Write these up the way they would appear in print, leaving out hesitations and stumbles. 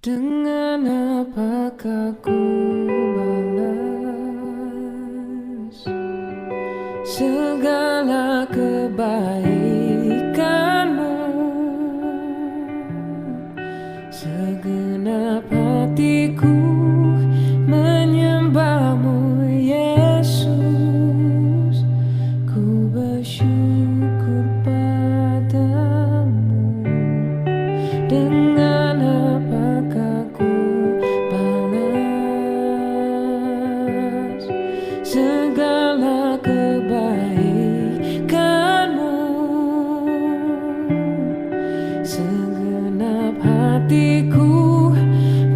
Dengan apakah ku balas segala kebaikanmu? Segenap hatiku menyembahmu, Yesus. Ku bersyukur padamu. Dengan apakah ku balas segala kebaikanmu? Segenap hatiku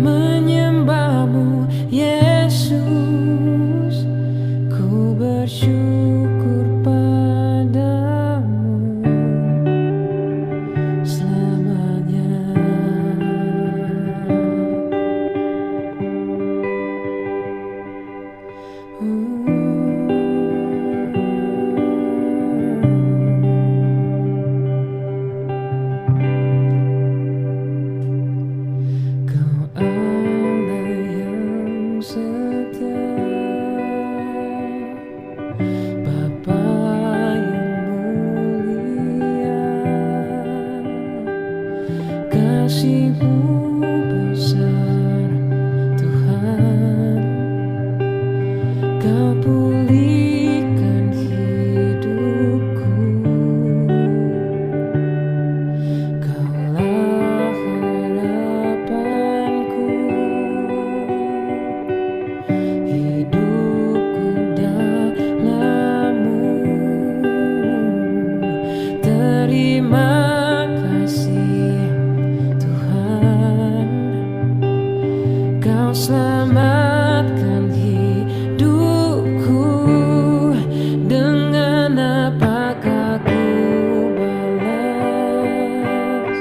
menyembahmu, Yesus. Ku bersyukur padamu selamanya. Kau Allah yang setia, Bapa yang mulia, kasih-Mu besar Tuhan. Kau pulihkan hidupku, Kaulah harapanku. Hidupku dalam-Mu. Terima kasih Tuhan, Kau selamatkan hidupku. Dengan apakah ku balas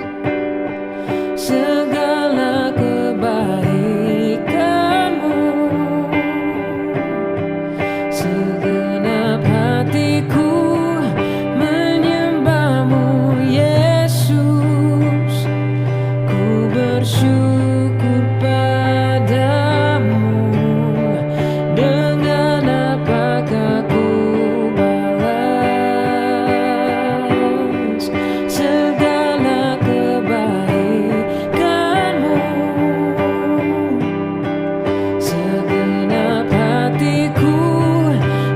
segala kebaikanmu? Segenap hatiku menyembahmu, Yesus. Ku bersyukur padamu. Dengan apakah ku balas segala kebaikanmu? Segenap hatiku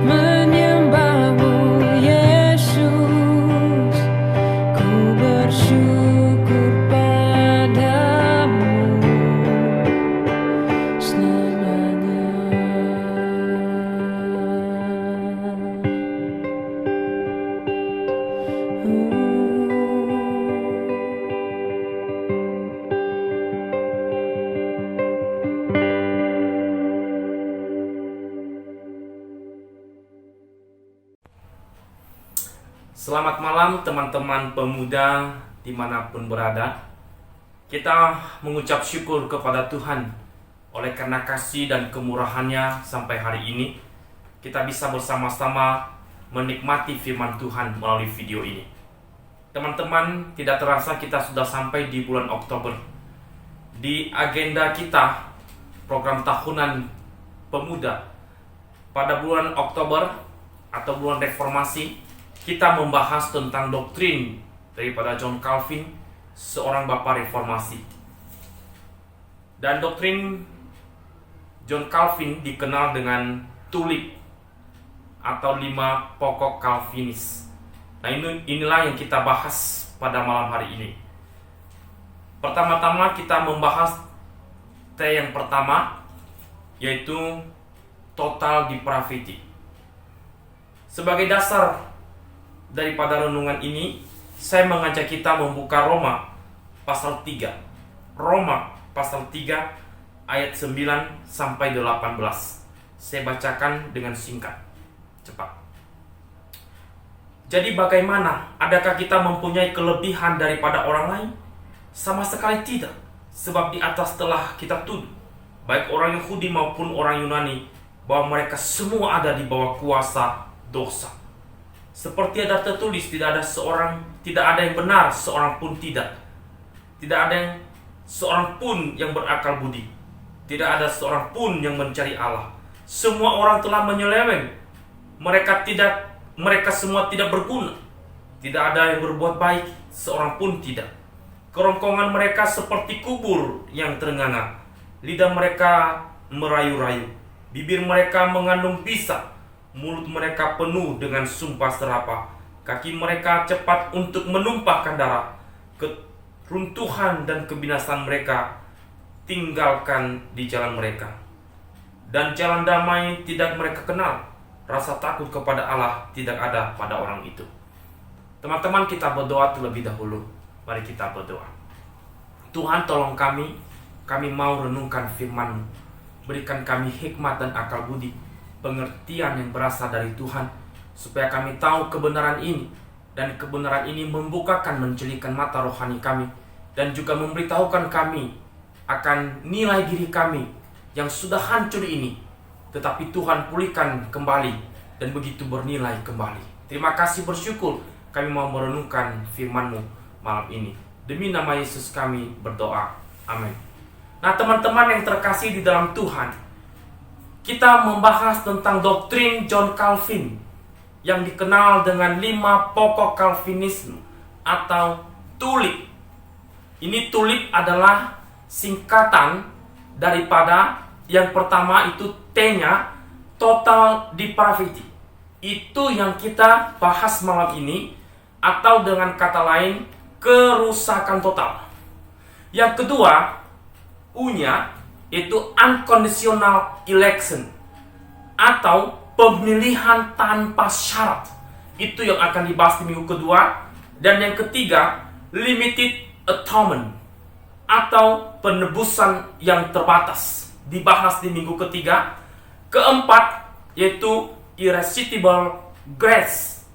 menyembahmu, Yesus. Ku bersyukur padamu selamanya. Selamat malam teman-teman pemuda dimanapun berada. Kita mengucap syukur kepada Tuhan oleh karena kasih dan kemurahannya sampai hari ini kita bisa bersama-sama menikmati firman Tuhan melalui video ini. Teman-teman, tidak terasa kita sudah sampai di bulan Oktober. Di agenda kita program tahunan pemuda pada bulan Oktober atau bulan reformasi, kita membahas tentang doktrin daripada John Calvin, seorang bapa reformasi. Dan doktrin John Calvin dikenal dengan tulip atau 5 pokok Calvinis. Nah, inilah yang kita bahas pada malam hari ini. Pertama-tama kita membahas T yang pertama, yaitu total depravity. Sebagai dasar daripada renungan ini, saya mengajak kita membuka Roma pasal 3. Roma pasal 3 ayat 9 sampai 18. Saya bacakan dengan singkat, cepat. Jadi bagaimana? Adakah kita mempunyai kelebihan daripada orang lain? Sama sekali tidak. Sebab di atas telah kita tuduh, baik orang Yahudi maupun orang Yunani, bahwa mereka semua ada di bawah kuasa dosa. Seperti ada tertulis, tidak ada yang benar, seorang pun tidak. Tidak ada yang seorang pun yang berakal budi. Tidak ada seorang pun yang mencari Allah. Semua orang telah menyeleweng. Mereka semua tidak berguna. Tidak ada yang berbuat baik, seorang pun tidak. Kerongkongan mereka seperti kubur yang terenganga. Lidah mereka merayu-rayu. Bibir mereka mengandung bisa. Mulut mereka penuh dengan sumpah serapah. Kaki mereka cepat untuk menumpahkan darah. Keruntuhan dan kebinasan mereka tinggalkan di jalan mereka. Dan jalan damai tidak mereka kenal. Rasa takut kepada Allah tidak ada pada orang itu. Teman-teman, kita berdoa terlebih dahulu. Mari kita berdoa. Tuhan, tolong kami mau renungkan firman-Mu. Berikan kami hikmat dan akal budi, pengertian yang berasal dari Tuhan, supaya kami tahu kebenaran ini, dan kebenaran ini membukakan, menjelikan mata rohani kami, dan juga memberitahukan kami akan nilai diri kami yang sudah hancur ini, tetapi Tuhan pulihkan kembali dan begitu bernilai kembali. Terima kasih, bersyukur kami mau merenungkan firman-Mu malam ini. Demi nama Yesus kami berdoa. Amin. Nah, teman-teman yang terkasih di dalam Tuhan, kita membahas tentang doktrin John Calvin yang dikenal dengan 5 pokok Calvinisme atau tulip. Ini tulip adalah singkatan daripada yang pertama itu T-nya, total depravity. Itu yang kita bahas malam ini, atau dengan kata lain, kerusakan total. Yang kedua, U-nya, itu unconditional election, atau pemilihan tanpa syarat. Itu yang akan dibahas di minggu kedua. Dan yang ketiga, limited atonement, atau penebusan yang terbatas, dibahas di minggu ketiga. Keempat, yaitu irresistible grace,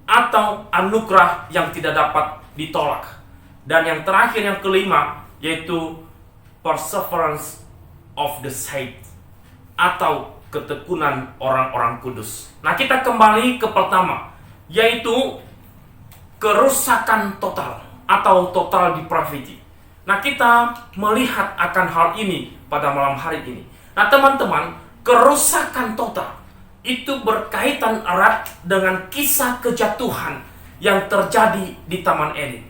atau anugerah yang tidak dapat ditolak. Dan yang terakhir, yang kelima, yaitu perseverance of the saints, atau ketekunan orang-orang kudus. Nah, kita kembali ke pertama, yaitu kerusakan total atau total depravity. Nah, kita melihat akan hal ini pada malam hari ini. Nah, teman-teman, kerusakan total itu berkaitan erat dengan kisah kejatuhan yang terjadi di Taman Eden.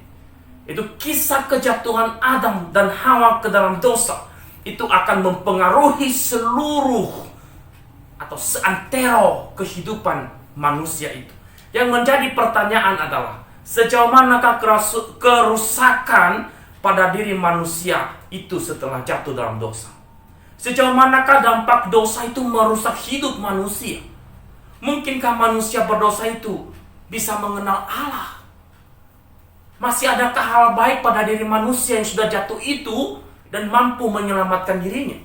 Itu kisah kejatuhan Adam dan Hawa ke dalam dosa. Itu akan mempengaruhi seluruh atau seantero kehidupan manusia itu. Yang menjadi pertanyaan adalah, sejauh manakah kerusakan pada diri manusia itu setelah jatuh dalam dosa? Sejauh manakah dampak dosa itu merusak hidup manusia? Mungkinkah manusia berdosa itu bisa mengenal Allah? Masih adakah hal baik pada diri manusia yang sudah jatuh itu dan mampu menyelamatkan dirinya?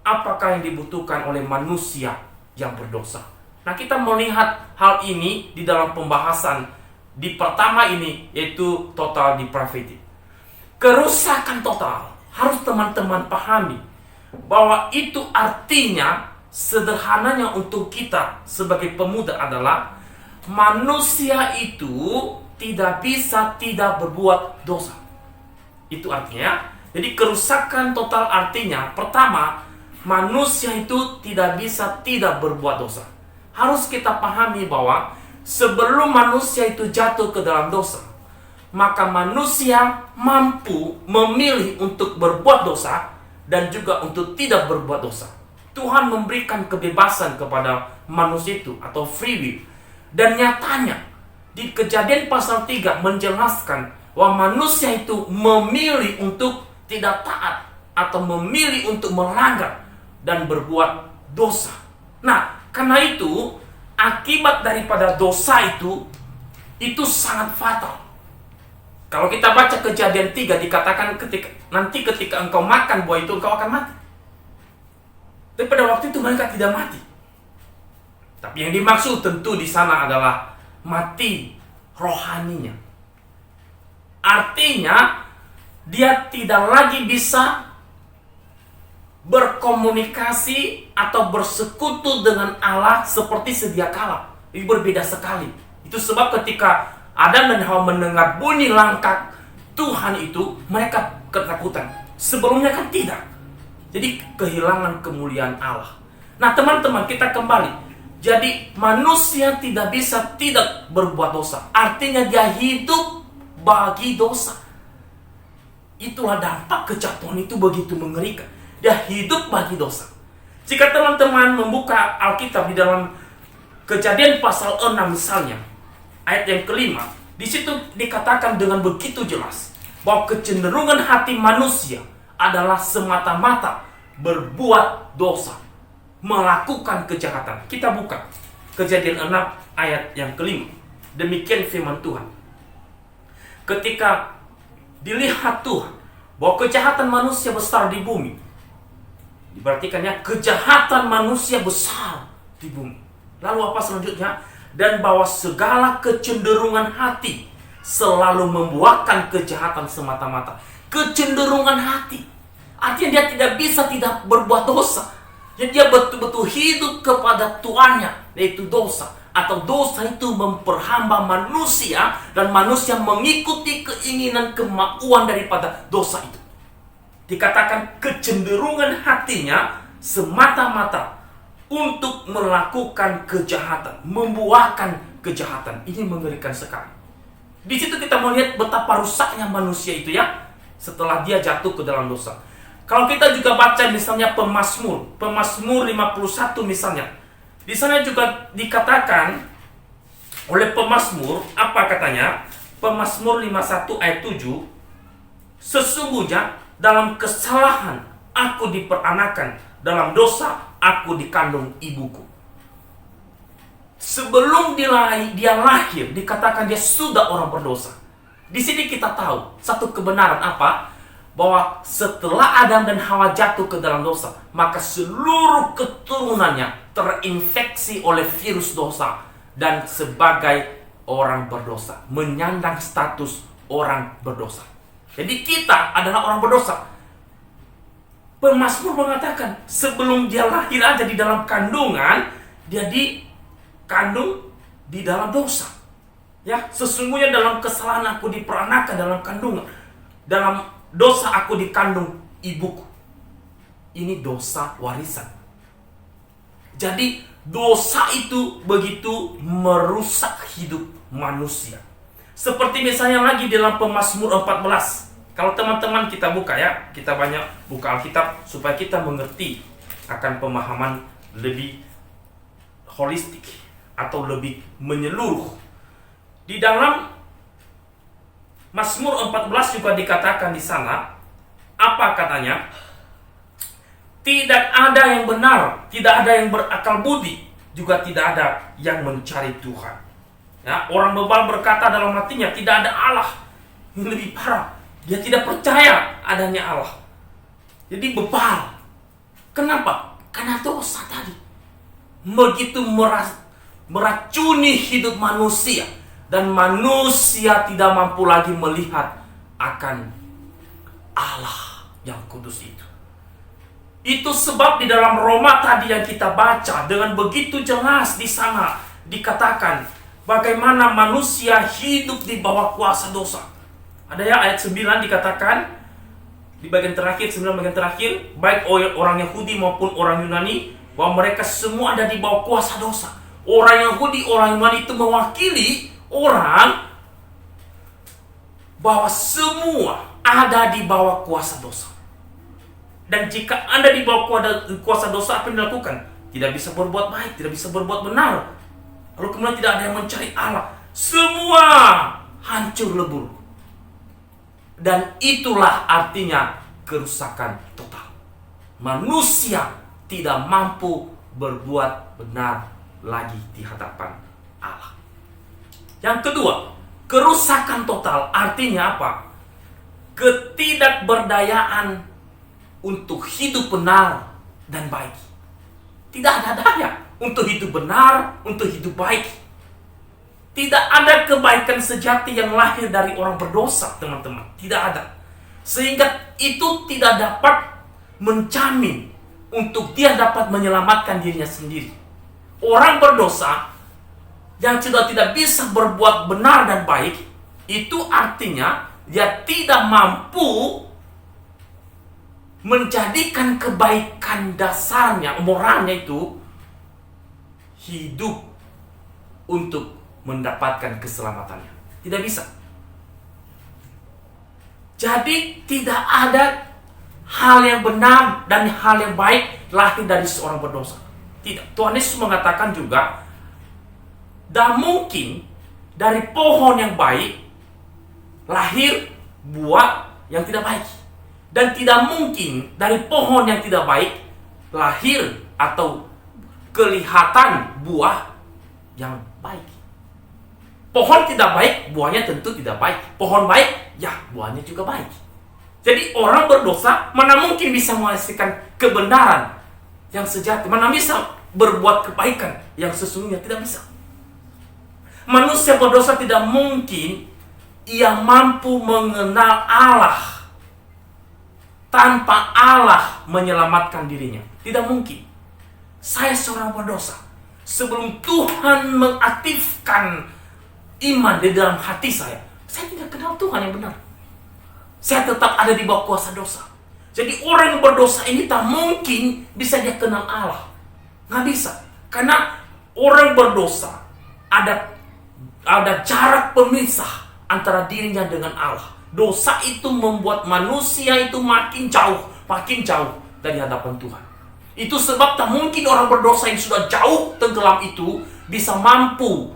Apakah yang dibutuhkan oleh manusia yang berdosa? Nah, kita melihat hal ini di dalam pembahasan di pertama ini, yaitu total depravity. Kerusakan total harus teman-teman pahami bahwa itu artinya, sederhananya untuk kita sebagai pemuda adalah manusia itu tidak bisa tidak berbuat dosa. Itu artinya, jadi kerusakan total artinya, pertama, manusia itu tidak bisa tidak berbuat dosa. Harus kita pahami bahwa sebelum manusia itu jatuh ke dalam dosa, maka manusia mampu memilih untuk berbuat dosa dan juga untuk tidak berbuat dosa. Tuhan memberikan kebebasan kepada manusia itu, atau free will. Dan nyatanya di Kejadian pasal 3 menjelaskan bahwa manusia itu memilih untuk tidak taat, atau memilih untuk melanggar dan berbuat dosa. Nah, karena itu akibat daripada dosa itu sangat fatal. Kalau kita baca Kejadian 3, dikatakan ketika engkau makan buah itu, engkau akan mati. Tapi pada waktu itu mereka tidak mati. Tapi yang dimaksud tentu di sana adalah mati rohaninya. Artinya, dia tidak lagi bisa berkomunikasi atau bersekutu dengan Allah seperti sedia kala. Ini berbeda sekali. Itu sebab ketika Adam dan Hawa mendengar bunyi langkah Tuhan itu, mereka ketakutan. Sebelumnya kan tidak. Jadi kehilangan kemuliaan Allah. Nah teman-teman, kita kembali. Jadi manusia tidak bisa tidak berbuat dosa. Artinya dia hidup bagi dosa. Itulah dampak kejatuhan itu begitu mengerikan. Dia hidup bagi dosa. Jika teman-teman membuka Alkitab di dalam Kejadian pasal 6 misalnya, ayat yang kelima, di situ dikatakan dengan begitu jelas bahwa kecenderungan hati manusia adalah semata-mata berbuat dosa, melakukan kejahatan. Kita buka Kejadian 6 ayat yang kelima. Demikian firman Tuhan. Ketika dilihat Tuhan bahwa kejahatan manusia besar di bumi, diperhatikannya, kejahatan manusia besar di bumi. Lalu apa selanjutnya? Dan bahwa segala kecenderungan hati selalu membuahkan kejahatan semata-mata. Kecenderungan hati, artinya dia tidak bisa tidak berbuat dosa. Jadi dia betul-betul hidup kepada tuannya, yaitu dosa. Atau dosa itu memperhamba manusia, dan manusia mengikuti keinginan kemauan daripada dosa itu. Dikatakan kecenderungan hatinya semata-mata untuk melakukan kejahatan, membuahkan kejahatan. Ini mengerikan sekali. Di situ kita melihat betapa rusaknya manusia itu ya, setelah dia jatuh ke dalam dosa. Kalau kita juga baca misalnya Pemazmur 51 misalnya, di sana juga dikatakan oleh pemazmur, apa katanya? Pemazmur 51 ayat 7, sesungguhnya dalam kesalahan aku diperanakan, dalam dosa aku dikandung ibuku. Sebelum dia lahir, dikatakan dia sudah orang berdosa. Di sini kita tahu satu kebenaran apa? Bahwa setelah Adam dan Hawa jatuh ke dalam dosa, maka seluruh keturunannya terinfeksi oleh virus dosa dan sebagai orang berdosa, menyandang status orang berdosa. Jadi kita adalah orang berdosa. Pemazmur mengatakan sebelum dia lahir aja di dalam kandungan, dia dikandung di dalam dosa. Ya, sesungguhnya dalam kesalahan aku diperanakan dalam kandungan, dalam dosa aku dikandung ibuku. Ini dosa warisan. Jadi dosa itu begitu merusak hidup manusia. Seperti misalnya lagi dalam Pemazmur 14. Kalau teman-teman kita buka ya, kita banyak buka Alkitab supaya kita mengerti akan pemahaman lebih holistik atau lebih menyeluruh. Di dalam Mazmur 14 juga dikatakan di sana, apa katanya? Tidak ada yang benar, tidak ada yang berakal budi, juga tidak ada yang mencari Tuhan. Ya, orang bebal berkata dalam hatinya, tidak ada Allah. Ini lebih parah. Dia tidak percaya adanya Allah. Jadi bebal. Kenapa? Karena dosa tadi begitu meracuni hidup manusia, dan manusia tidak mampu lagi melihat akan Allah yang kudus itu. Itu sebab di dalam Roma tadi yang kita baca dengan begitu jelas di sana dikatakan bagaimana manusia hidup di bawah kuasa dosa. Ada ya ayat 9 dikatakan di bagian terakhir, 9 bagian terakhir, baik orang Yahudi maupun orang Yunani, bahwa mereka semua ada di bawah kuasa dosa. Orang Yahudi, orang Yunani itu mewakili orang bahwa semua ada di bawah kuasa dosa. Dan jika Anda di bawah kuasa dosa, apa yang dilakukan? Tidak bisa berbuat baik, tidak bisa berbuat benar. Lalu kemudian tidak ada yang mencari Allah. Semua hancur lebur. Dan itulah artinya kerusakan total. Manusia tidak mampu berbuat benar lagi di hadapan Allah. Yang kedua, kerusakan total artinya apa? Ketidakberdayaan untuk hidup benar dan baik. Tidak ada daya untuk hidup benar, untuk hidup baik. Tidak ada kebaikan sejati yang lahir dari orang berdosa, teman-teman. Tidak ada. Sehingga itu tidak dapat menjamin untuk dia dapat menyelamatkan dirinya sendiri. Orang berdosa yang sudah tidak bisa berbuat benar dan baik, itu artinya dia tidak mampu menjadikan kebaikan dasarnya, moralnya itu hidup untuk mendapatkan keselamatannya. Tidak bisa. Jadi tidak ada hal yang benar dan hal yang baik lahir dari seorang berdosa. Tidak. Tuhan Yesus mengatakan juga, dan mungkin dari pohon yang baik lahir buah yang tidak baik. Dan tidak mungkin dari pohon yang tidak baik lahir atau kelihatan buah yang baik. Pohon tidak baik, buahnya tentu tidak baik. Pohon baik, ya buahnya juga baik. Jadi orang berdosa mana mungkin bisa menghasilkan kebenaran yang sejati, mana bisa berbuat kebaikan yang sesungguhnya, tidak bisa. Manusia berdosa tidak mungkin ia mampu mengenal Allah tanpa Allah menyelamatkan dirinya. Tidak mungkin. Saya seorang berdosa. Sebelum Tuhan mengaktifkan iman di dalam hati saya tidak kenal Tuhan yang benar. Saya tetap ada di bawah kuasa dosa. Jadi orang yang berdosa ini tak mungkin bisa dia kenal Allah. Nggak bisa. Karena orang berdosa ada jarak pemisah antara dirinya dengan Allah. Dosa itu membuat manusia itu makin jauh dari hadapan Tuhan. Itu sebab tak mungkin orang berdosa yang sudah jauh tenggelam itu bisa mampu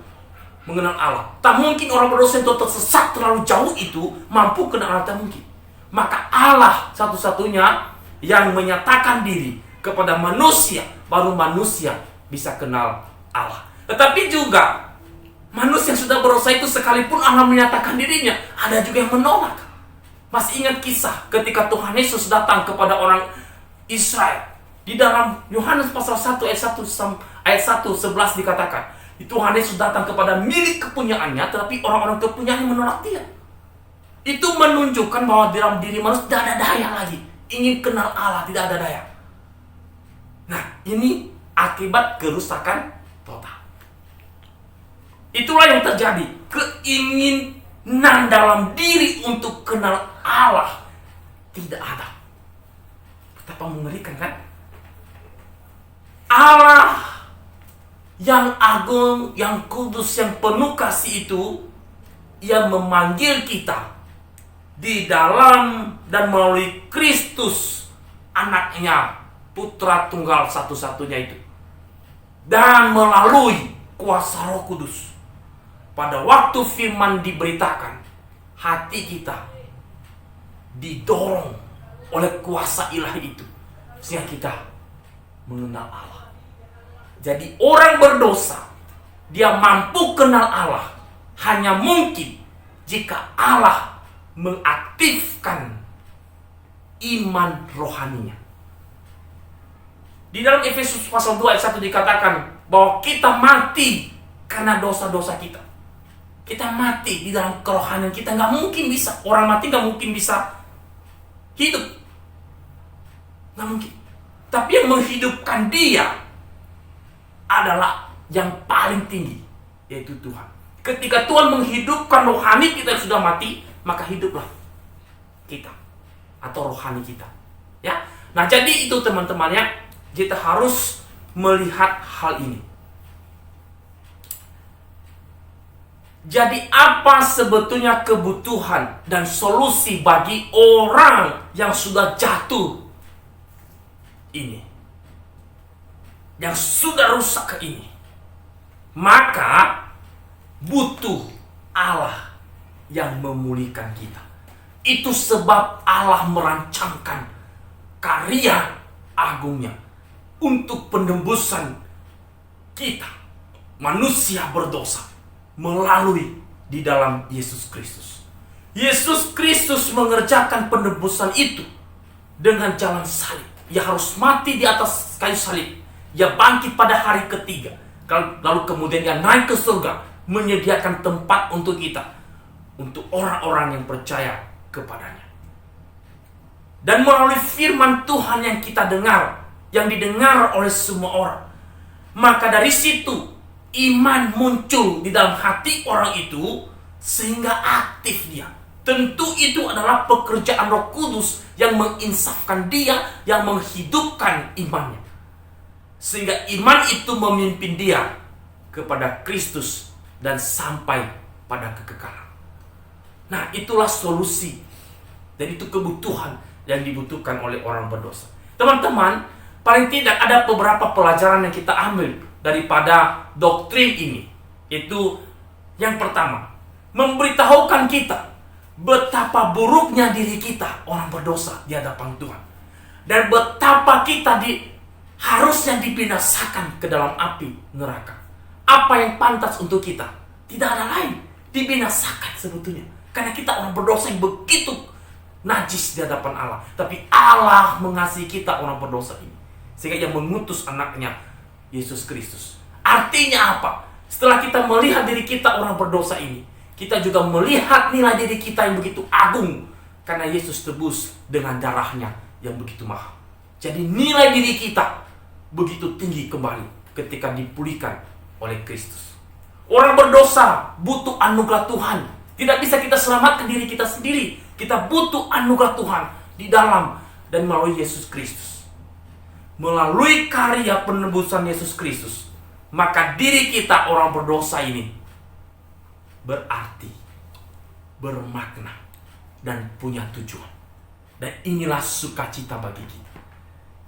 mengenal Allah. Tak mungkin orang berdosa yang tersesat terlalu jauh itu mampu kenal Allah, tak mungkin. Maka Allah satu-satunya yang menyatakan diri kepada manusia, baru manusia bisa kenal Allah. Tetapi juga manusia yang sudah berdosa itu sekalipun Allah menyatakan dirinya, ada juga yang menolak. Masih ingat kisah ketika Tuhan Yesus datang kepada orang Israel. Di dalam Yohanes pasal 1 ayat 1:11 dikatakan, Tuhan Yesus datang kepada milik kepunyaannya, tetapi orang-orang kepunyaannya menolak dia. Itu menunjukkan bahwa dalam diri manusia tidak ada daya lagi. Ingin kenal Allah, tidak ada daya. Nah, ini akibat kerusakan total. Itulah yang terjadi. Keinginan dalam diri untuk kenal Allah tidak ada. Betapa mengerikan, kan? Allah yang agung, yang kudus, yang penuh kasih itu, Ia memanggil kita di dalam dan melalui Kristus, anaknya, putra tunggal satu-satunya itu. Dan melalui kuasa Roh Kudus. Pada waktu firman diberitakan, hati kita didorong oleh kuasa ilahi itu, sehingga kita mengenal Allah. Jadi orang berdosa, dia mampu kenal Allah hanya mungkin jika Allah mengaktifkan iman rohaninya. Di dalam Efesus pasal 2 ayat 1 dikatakan bahwa kita mati karena dosa-dosa kita. Kita mati di dalam kerohanian kita. Nggak mungkin bisa. Orang mati nggak mungkin bisa hidup. Nggak mungkin. Tapi yang menghidupkan dia adalah yang paling tinggi, yaitu Tuhan. Ketika Tuhan menghidupkan rohani kita yang sudah mati, maka hiduplah kita atau rohani kita. Ya. Nah, jadi itu teman-temannya, kita harus melihat hal ini. Jadi apa sebetulnya kebutuhan dan solusi bagi orang yang sudah jatuh ini, yang sudah rusak ini? Maka butuh Allah yang memulihkan kita. Itu sebab Allah merancangkan karya agungnya untuk penembusan kita, manusia berdosa, melalui di dalam Yesus Kristus. Yesus Kristus mengerjakan penebusan itu dengan jalan salib. Ia harus mati di atas kayu salib. Ia bangkit pada hari ketiga. Lalu kemudian ia naik ke surga, menyediakan tempat untuk kita, untuk orang-orang yang percaya kepadanya. Dan melalui firman Tuhan yang kita dengar, yang didengar oleh semua orang, maka dari situ iman muncul di dalam hati orang itu, sehingga aktif dia. tentu itu adalah pekerjaan Roh Kudus yang menginsafkan dia, yang menghidupkan imannya. Sehingga iman itu memimpin dia kepada Kristus dan sampai pada kekekalan. Nah, itulah solusi dan itu kebutuhan yang dibutuhkan oleh orang berdosa. Teman-teman, paling tidak ada beberapa pelajaran yang kita ambil daripada doktrin ini. Itu yang pertama, memberitahukan kita betapa buruknya diri kita orang berdosa di hadapan Tuhan, dan betapa kita harusnya dibinasakan ke dalam api neraka. Apa yang pantas untuk kita? Tidak ada lain, dibinasakan sebetulnya. Karena kita orang berdosa yang begitu najis di hadapan Allah. Tapi Allah mengasihi kita orang berdosa ini, sehingga Ia mengutus anaknya Yesus Kristus. Artinya apa? Setelah kita melihat diri kita orang berdosa ini, kita juga melihat nilai diri kita yang begitu agung, karena Yesus tebus dengan darahnya yang begitu mahal. Jadi nilai diri kita begitu tinggi kembali ketika dipulihkan oleh Kristus. Orang berdosa butuh anugerah Tuhan. Tidak bisa kita selamatkan diri kita sendiri. Kita butuh anugerah Tuhan di dalam dan melalui Yesus Kristus. Melalui karya penebusan Yesus Kristus, maka diri kita orang berdosa ini berarti, bermakna, dan punya tujuan. Dan inilah sukacita bagi kita.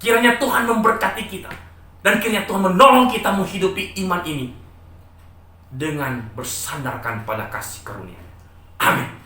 Kiranya Tuhan memberkati kita, dan kiranya Tuhan menolong kita menghidupi iman ini dengan bersandarkan pada kasih karunia. Amin.